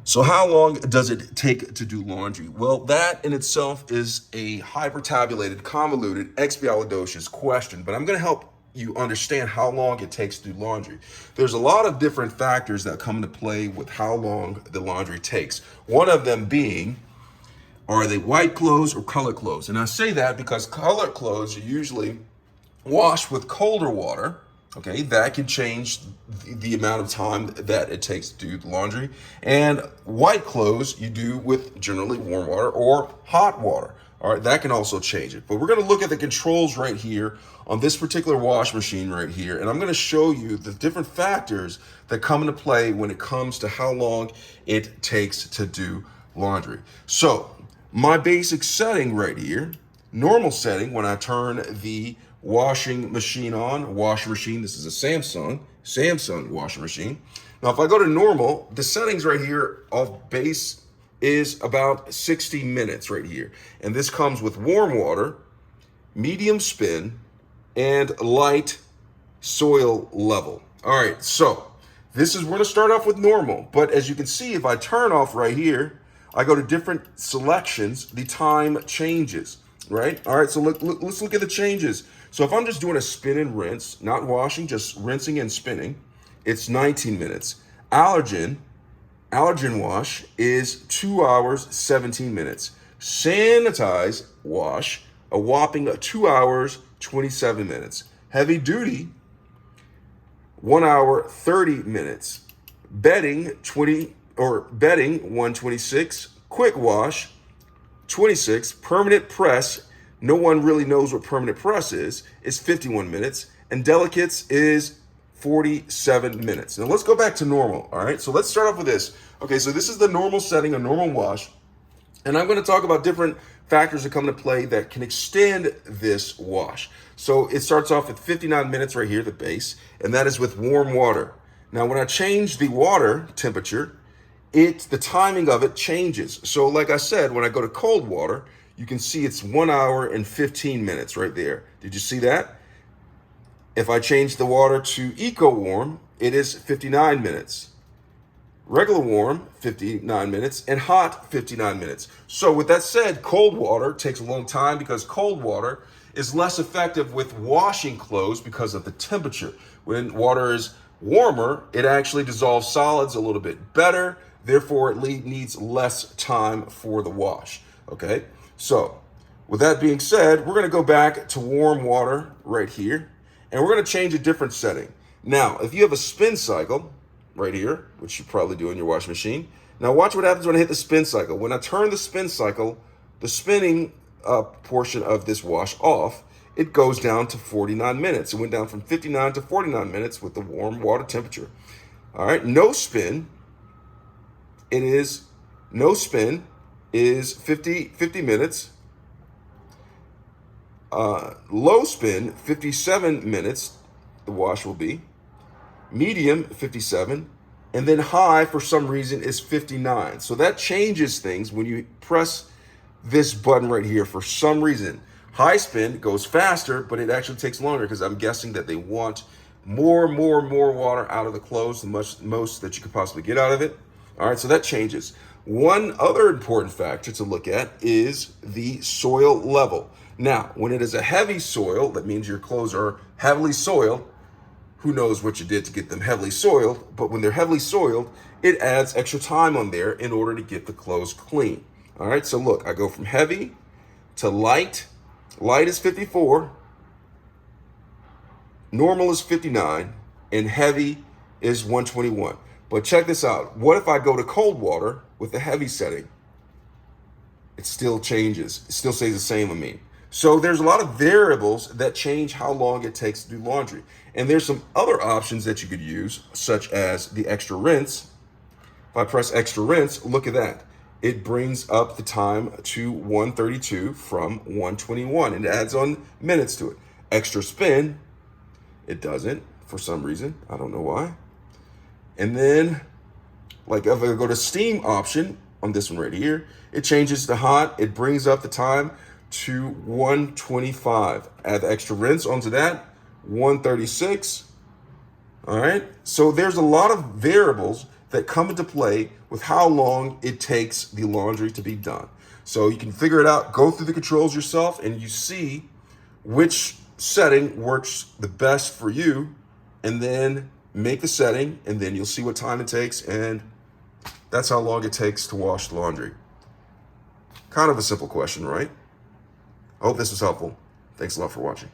So how long does it take to do laundry? Well, that in itself is a hyper-tabulated, convoluted, expialidocious question, but I'm going to help you understand how long it takes to do laundry. There's a lot of different factors that come into play with how long the laundry takes. One of them being, are they white clothes or color clothes? And I say that because color clothes are usually washed with colder water. Okay, that can change the amount of time that it takes to do the laundry. And white clothes you do with generally warm water or hot water. All right, that can also change it. But we're going to look at the controls right here on this particular wash machine right here. And I'm going to show you the different factors that come into play when it comes to how long it takes to do laundry. So my basic setting right here, normal setting, when I turn the washing machine on, washing machine, this is a Samsung washing machine. Now, if I go to normal, the settings right here of base is about 60 minutes right here. And this comes with warm water, medium spin, and light soil level. All right, so we're gonna start off with normal, but as you can see, if I turn off right here, I go to different selections, the time changes, right? All right, so let's look at the changes. So if I'm just doing a spin and rinse, not washing, just rinsing and spinning, it's 19 minutes. Allergen wash is 2 hours, 17 minutes. Sanitize wash, a whopping 2 hours, 27 minutes. Heavy duty, 1 hour, 30 minutes. Bedding 126. Quick wash 26. Permanent press, no one really knows what permanent press is 51 minutes. And delicates is 47 minutes. Now let's go back to normal. All right, so let's start off with this. Okay, so this is the normal setting, a normal wash. And I'm going to talk about different factors that come into play that can extend this wash. So it starts off at 59 minutes right here, the base, and that is with warm water. Now, when I change the water temperature, the timing of it changes. So like I said, when I go to cold water, you can see it's 1 hour and 15 minutes right there. Did you see that? If I change the water to eco warm, it is 59 minutes. Regular warm, 59 minutes, and hot, 59 minutes. So with that said, cold water takes a long time because cold water is less effective with washing clothes because of the temperature. When water is warmer, it actually dissolves solids a little bit better. Therefore, it needs less time for the wash. Okay, so with that being said, we're going to go back to warm water right here, and we're going to change a different setting. Now, if you have a spin cycle right here, which you probably do in your washing machine, now watch what happens when I hit the spin cycle. When I turn the spin cycle, the spinning portion of this wash off, it goes down to 49 minutes. It went down from 59 to 49 minutes with the warm water temperature. All right, no spin is 50 minutes. Low spin, 57 minutes, the wash will be. Medium, 57. And then high, for some reason, is 59. So that changes things when you press this button right here for some reason. High spin goes faster, but it actually takes longer because I'm guessing that they want more water out of the clothes, the most that you could possibly get out of it. All right, so that changes. One other important factor to look at is the soil level. Now, when it is a heavy soil, that means your clothes are heavily soiled. Who knows what you did to get them heavily soiled, but when they're heavily soiled, it adds extra time on there in order to get the clothes clean. All right, so look, I go from heavy to light. Light is 54, normal is 59, and heavy is 121. But check this out. What if I go to cold water with the heavy setting? It still changes. It still stays the same with me. So there's a lot of variables that change how long it takes to do laundry. And there's some other options that you could use, such as the extra rinse. If I press extra rinse, look at that. It brings up the time to 132 from 121. It adds on minutes to it. Extra spin, it doesn't for some reason. I don't know why. And then, like if I go to steam option on this one right here, it changes to hot. It brings up the time to 125. Add the extra rinse onto that, 136. All right. So there's a lot of variables that come into play with how long it takes the laundry to be done. So you can figure it out, go through the controls yourself, and you see which setting works the best for you, and then make the setting, and then you'll see what time it takes, and that's how long it takes to wash the laundry. Kind of a simple question, right? I hope this was helpful. Thanks a lot for watching.